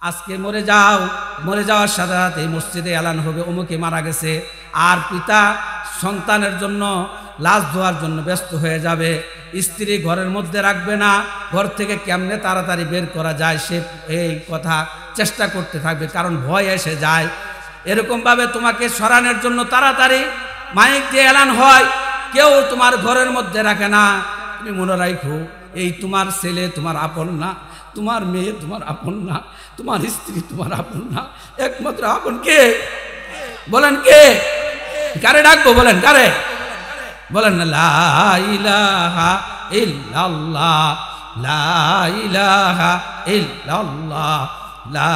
আজকে মরে যাও, মরে যাওয়ার সাথে সাথে এই মসজিদে এলান হবে অমুকে মারা গেছে, আর পিতা সন্তানের জন্য লাশ ধোয়ার জন্য ব্যস্ত হয়ে যাবে, স্ত্রী ঘরের মধ্যে রাখবে না, ঘর থেকে কেমনে তাড়াতাড়ি বের করা যায় সে এই কথা চেষ্টা করতে থাকবে, কারণ ভয় এসে যায়। এরকমভাবে তোমাকে সরানোর জন্য তাড়াতাড়ি মাইক দিয়ে এলান হয়, কেউ তোমার ঘরের মধ্যে রাখে না। তুমি মনে রাখো, এই তোমার ছেলে তোমার আপন না, তোমার মেয়ে তোমার আপন না, তোমার স্ত্রী তোমার আপন না, একমাত্র আপন কে? বলেন কে? কারে ডাকবো? বলেন কারে? বলেন না, লা ইলাহা ইল্লাল্লাহ, লা ইলাহা ইল্লাল্লাহ, লা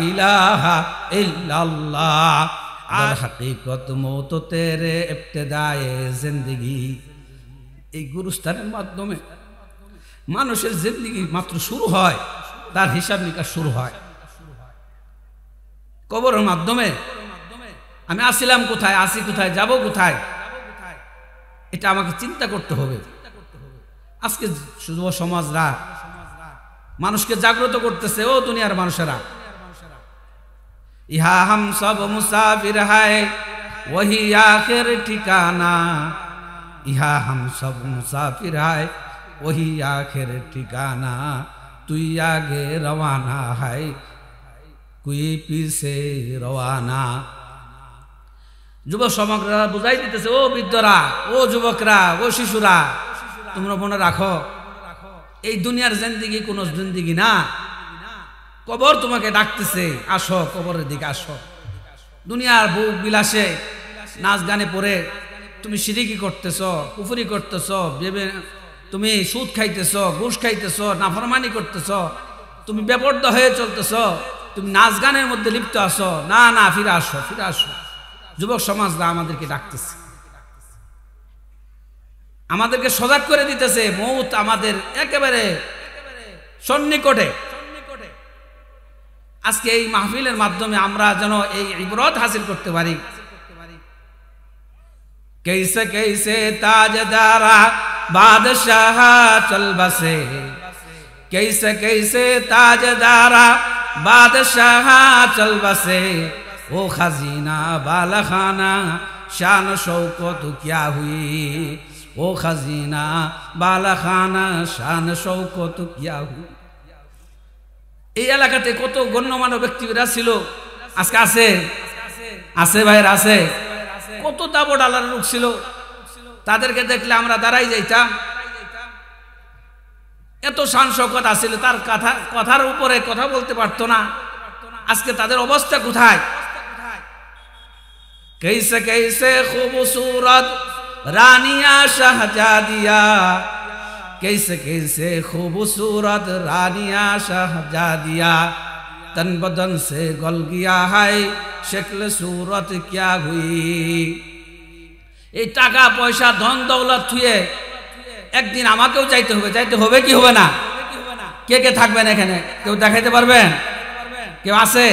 ইলাহা ইল্লাল্লাহ। আর হकीकत মৌত তেরে ইবতিদায়ে জিন্দেগি। এই গুরুস্থানের মাধ্যমে মানুষের জিন্দেগি মাত্র শুরু হয়, তার হিসাব নিকাশ শুরু হয় কবরের মাধ্যমে। আমি আসিলাম কোথায়, আসি কোথায়, যাব কোথায়, এটা আমাকে চিন্তা করতে হবে। আজকে যুব সমাজরা মানুষকে জাগ্রত করতেছে, ও দুনিয়ার মানুষেরা, ইহা হাম সব মুসাফির হায় ওহি আখির ঠিকানা, ইহা হাম সব মুসাফির হায় ওহি আখির ঠিকানা, তুই আগে রওয়ানা হায় কুই পিছে রওয়ানা। যুব সমাজরা বুঝাই দিতেছে, ও বৃদ্ধরা, ও যুবকরা, ও শিশুরা, তোমরা মনে রাখো এই দুনিয়ার জিন্দেগি কোনো জিন্দেগি না, কবর তোমাকে ডাকতেছে, আসো কবরের দিকে আসো। দুনিয়ার ভোগ বিলাসে নাচ গানে পড়ে তুমি শিরিকি করতেছ, কুফরি করতেছ, তুমি সুদ খাইতেছ, ঘুষ খাইতেছ, নাফরমানি করতেছ, তুমি বেপরদা হয়ে চলতেছ, তুমি নাচ গানের মধ্যে লিপ্ত আছো। না না, ফিরে আসো, ফিরে আসো। যুবক সমাজরা আমাদেরকে ডাকতেছে, আমাদেরকে সজাগ করে দিতেছে, মৌত আমাদের একেবারে সন্নিকটে। আজকে এই মাহফিলের মাধ্যমে আমরা যেন এই ইবরত হাসিল করতে পারি। कैसे कैसे ताजदारा बादशाह चल बसे, कैसे कैसे ताजदारा बादशाह चल बसे, ओ खजीना बालखाना शान शौकत क्या हुई, ओ खजीना बालखाना शान शौकत क्या हुई। এই এলাকাতে কত গণ্যমান্য ব্যক্তিরা ছিল, আজকে আছে? আছে ভাইয়ের, আছে? কত দাবড় আলার লোক ছিল, তাদেরকে দেখলে আমরা দাঁড়াই যাইতাম। এত শান শৌকত আছিল, তার কথার উপরে কথা বলতে পারতো না। আজকে তাদের অবস্থা কোথায়? कैसे कैसे खूबसूरत रानिया शहजादिया, कैसे कैसे खूबसूरत रानिया शहजादिया, तन बदन से गल गया है शक्ल सूरत क्या हुई। এই টাকা পয়সা ধন দৌলত থুয়ে একদিন আমাকেও যাইতে হবে, যাইতে হবে কি হবে না? কে কে থাকবেন এখানে? কেউ দেখাইতে পারবেন? কেউ আছে?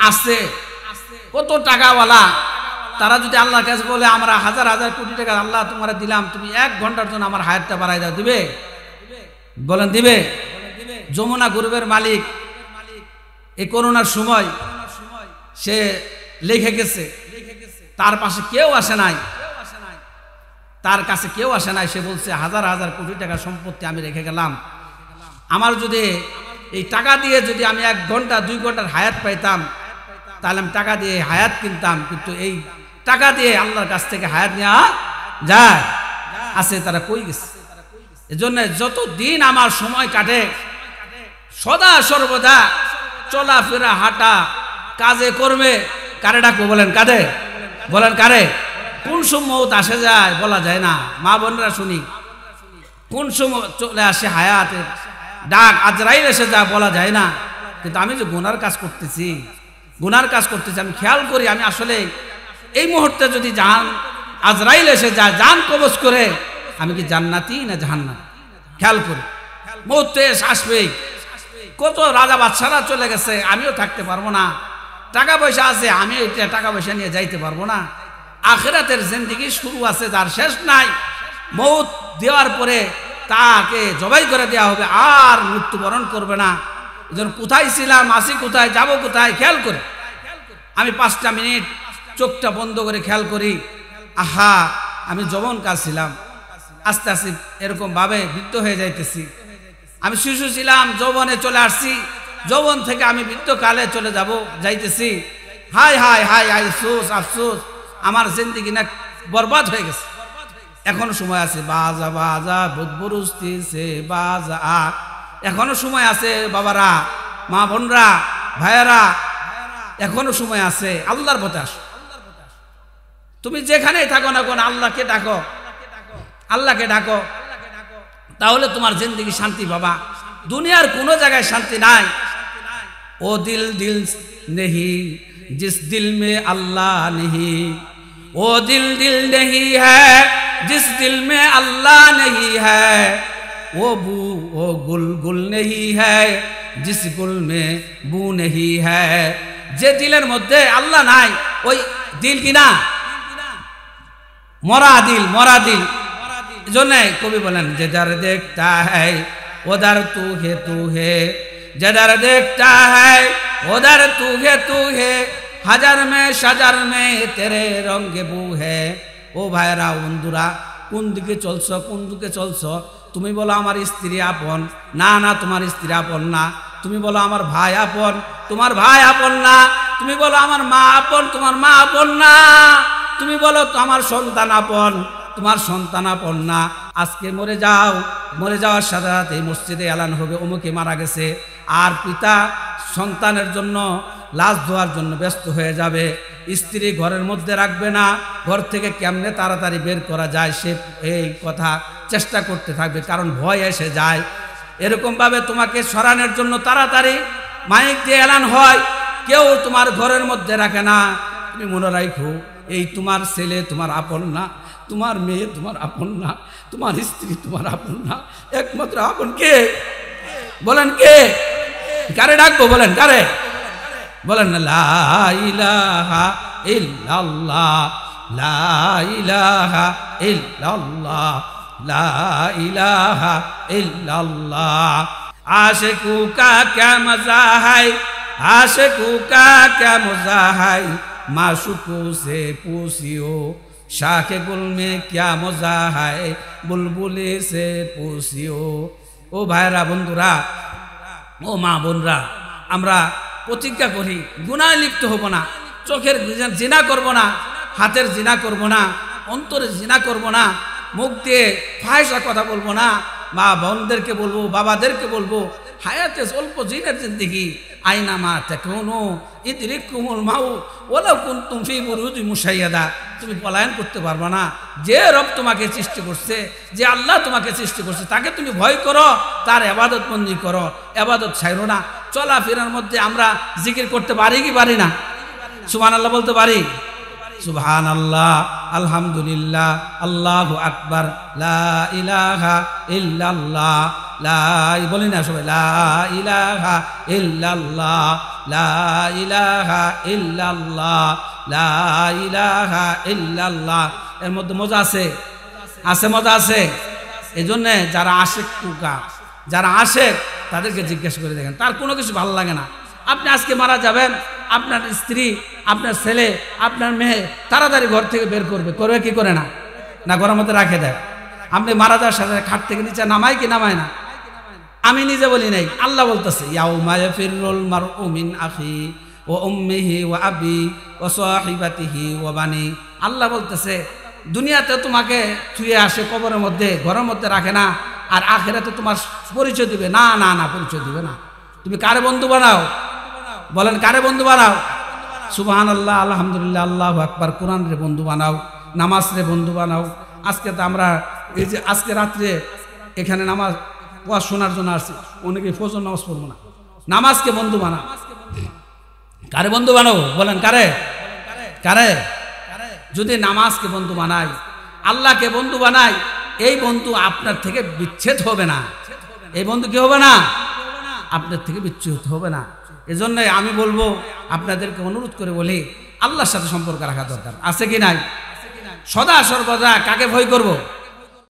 আছে। কত টাকাওয়ালা, তারা যদি আল্লাহর কাছে বলে আমরা হাজার হাজার কোটি টাকা আল্লাহ তোমার দিলাম, তুমি 1 ঘন্টার জন্য আমার হায়াতটা বাড়াই দাও, দিবে? বলেন দিবে? যমুনা গ্রুপের মালিক এই করোনার সময় সে লিখে গেছে, তার পাশে কেউ আসে নাই, তার কাছে কেউ আসে নাই। সে বলছে হাজার হাজার কোটি টাকা সম্পত্তি আমি রেখে গেলাম, আমার যদি এই টাকা দিয়ে যদি আমি 1 ঘন্টা 2 ঘন্টার হায়াত পাইতাম তাহলে আমি টাকা দিয়ে হায়াত কিনতাম, কিন্তু এই টাকা দিয়ে আল্লাহর কাছ থেকে হায়াত নেওয়া যায়? আছে? তারা কই গেছে? এজন্য যত দিন আমার সময় কাটে সদা সর্বদা চলাফেরা হাঁটা কাজে করবে, কারে ডাকবো? বলেন কারে? বলেন কারে? কোন সময় আসে যায় বলা যায় না। মা বোনরা শুনি, কোন সময় চলে আসে হায়াতের ডাক, আজরাইল এসে যায় বলা যায় না। কিন্তু আমি যে গুনার কাজ করতেছি, গুনার কাজ করতেছি, আমি খেয়াল করি আমি আসলে এই মুহূর্তে যদি আজরাইল এসে যায় জান কবজ করে, আমি কি জান্নাতি না জাহান্নাম? খেয়াল করি, মৌত আসবেই। কত রাজা বাদশারা চলে গেছে, আমিও থাকতে পারবো না। টাকা পয়সা আছে, আমি টাকা পয়সা নিয়ে যাইতে পারবো না। আখিরাতের জিন্দেগি শুরু আছে, যার শেষ নাই। মৌত দেওয়ার পরে তাকে জবাই করে দেওয়া হবে, আর মৃত্যুবরণ করবে না। যেন কোথায় ছিলাম, আসি কোথায়, যাব কোথায়, খেয়াল করি। আমি 5টা মিনিট চোখটা বন্ধ করে খেয়াল করি, আহা আমি যৌবন কাল ছিলাম, আস্তে আস্তে এরকম ভাবে বৃদ্ধ হয়ে যাইতেছি। আমি শিশু ছিলাম, যৌবনে চলে আসছি, যৌবন থেকে আমি বৃদ্ধকালে চলে যাইতেছি। হায় হায় হায় আফসোস আফসোস, আমার জিন্দেগি না বরবাদ হয়ে গেছে। এখনো সময় আছে, বাজা বাজা বুদবুরুস্তি সে বাজা, এখনো সময় আছে বাবারা, মা বোনরা, ভাইয়েরা, এখনো সময় আছে। আল্লাহর পথে আসো। তুমি যেখানেই থাকো না কোন আল্লাহকে ডাকো, আল্লাহকে ডাকো, তাহলে তোমার জিন্দেগি শান্তি পাবা। দুনিয়ার কোনো জায়গায় শান্তি নাই। ও দিল দিল নেহি জিস দিল মে আল্লাহ নেহি, ও দিল দিল নেহি হ্যায় জিস দিল মে আল্লাহ নেহি হ্যায়, ও বু ও গুল গুল নেহি হ্যায় জিস গুল মে বু নেহি হ্যায়। যে দিলের মধ্যে আল্লাহ নাই ওই দিল কিনা মরা দিল, মরা দিল। জন্য কবি বলেন যেদার দেখতা হ্যায় ওদার তু হে, যেদার দেখতা হ্যায় ওদার তু হে, হাজার মে সাজার মে তেরে রঙ্গে বু হে। ও ভাইরা বন্ধুরা, কোন দিকে চলছ, কোন দিকে চলছ? তুমি বলো আমার স্ত্রী আপন, না না তোমার স্ত্রী আপন না। তুমি বলো আমার ভাই আপন, তোমার ভাই আপন না। তুমি বলো আমার মা আপন, তোমার মা আপন না। তুমি বলো আমার সন্তান আপন, তোমার সন্তান আপন না। আজকে মরে যাও, মরে যাওয়ার সাথে সাথে মসজিদে এলান হবে অমুকে মারা গেছে, আর পিতা সন্তানের জন্য লাশ ধোয়ার জন্য ব্যস্ত হয়ে যাবে। স্ত্রী ঘরের মধ্যে রাখবে না, ঘর থেকে কেমনে তাড়াতাড়ি বের করা যায় সে এই কথা চেষ্টা করতে থাকবে, কারণ ভয় এসে যায়। এরকমভাবে তোমাকে সরানোর জন্য তাড়াতাড়ি মাইক দিয়ে এলান হয়, কেউ তোমার ঘরের মধ্যে রাখে না। তুমি মনে রাখো, এই তোমার ছেলে তোমার আপন না, তোমার মেয়ে তোমার আপন না, তোমার স্ত্রী তোমার আপন না। একমাত্র আপন কে? বলেন কে? কারে ডাকবো বলেন? কারে বলেন? লা ইলাহা ইল্লাল্লাহ, লা ইলাহা ইল্লাল্লাহ, লা ইলাহা ইল্লাল্লাহ। आशिकों का क्या मजा है, आशिकों का क्या मजा है, माशूकों से पूछियो शाखे गुल में क्या मजा है, बुलबुले से पूछियो। ও ভাইরা বন্ধুরা, ও মা বোনরা, আমরা প্রতিজ্ঞা করি গুনাহে লিপ্ত হব না, চোখের জিনা করব না, হাতের জিনা করব না, অন্তরে জিনা করব না, মুখ দিয়ে ফাহিশা কথা বলবো না। মা বোনদেরকে বলবো, বাবাদেরকে বলবো, হায়াতে অল্প জিনের জিন্দেগি, আইনা মা তাকুনু ইদরিকুমুল মাউত ওয়ালাউ কুনতুম ফি বুরুজি মুশাইয়াদা। তুমি পলায়ন করতে পারবে না। যে রব তোমাকে সৃষ্টি করছে, যে আল্লাহ তোমাকে সৃষ্টি করছে, তাকে তুমি ভয় করো, তার ইবাদত বন্দি করো, ইবাদত ছাইরো না। চলাফেরার মধ্যে আমরা জিকির করতে পারি কি পারি না? সুবহানাল্লাহ বলতে পারি? সুবহানাল্লাহ, আলহামদুলিল্লাহ, আল্লাহু আকবার, লা ইলাহা ইল্লাল্লাহ, লা বলি না সবাই? লা ইলাহা ইল্লাল্লাহ, লা ইলাহা ইল্লাল্লাহ, লা ইলাহা ইল্লাল্লাহ। এর মধ্যে মজা আছে, আছে মজা আছে। এই জন্যে যারা আশেক কুকা, যারা আশেক, তাদেরকে জিজ্ঞাসা করে দেখেন, তার কোনো কিছু ভালো লাগে না। আপনি আজকে মারা যাবেন, আপনার স্ত্রী, আপনার ছেলে, আপনার মেয়ে তাড়াতাড়ি ঘর থেকে বের করবে, করবে কি করে না? না ঘরের মধ্যে রাখে দেয়। আপনি মারা যাওয়ার সাথে খাট থেকে নিচে নামায় কি নামায় না? আমি নিজে বলি নাই, আল্লাহ বলতেছে, ইয়াউমা ইয়াফিরুল মারউ মিন আখি ওয়া উম্মিহি ওয়া আবি ওয়া সাহিবাতিহি ওয়া বানি। আল্লাহ বলতেছে দুনিয়াতে তোমাকে ছুঁয়ে আসে কবরের মধ্যে, ঘরের মধ্যে রাখে না, আর আখিরাতে তোমার পরিচয় দিবে না। না না, পরিচয় দিবে না। তুমি কারে বন্ধু বানাও? বলেন কারে বন্ধু বানাও? সুবহানাল্লাহ, আলহামদুলিল্লাহ, আল্লাহু আকবার। কোরআন রে বন্ধু বানাও, নামাজ রে বন্ধু বানাও। আজকে তো আমরা এই যে আজকে রাত্রে এখানে নামাজ ওয়াজ শোনার জন্য আসছি, অনেকে ফজর নামাজ পড়বো না। নামাজকে বন্ধু বানাও। কারে বন্ধু বানাও? বলেন কারে? কারে? যদি নামাজকে বন্ধু বানাই, আল্লাহকে বন্ধু বানাই, এই বন্ধু আপনার থেকে বিচ্ছেদ হবে না। এই বন্ধু কি হবে না? আপনার থেকে বিচ্ছুত হবে না। এজন্য আমি বলবো, আপনাদেরকে অনুরোধ করে বলি, আল্লাহর সাথে সম্পর্ক রাখা দরকার। আছে কি নাই? সদা সর্বদা কাকে ভয় করব?